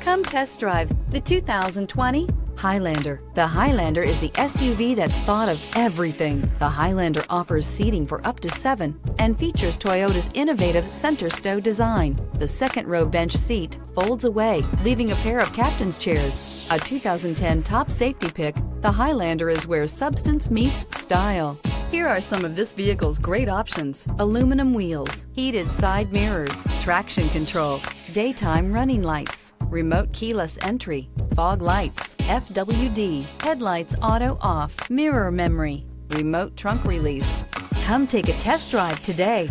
Come test drive the 2020 Highlander. The Highlander is the SUV that's thought of everything. The Highlander offers seating for up to 7 and features Toyota's innovative center stow design. The second row bench seat folds away, leaving a pair of captain's chairs. A 2010 top safety pick, the Highlander is where substance meets style. Here are some of this vehicle's great options: aluminum wheels, heated side mirrors, traction control, daytime running lights, remote keyless entry, fog lights, FWD, headlights auto off, mirror memory, remote trunk release. Come take a test drive today.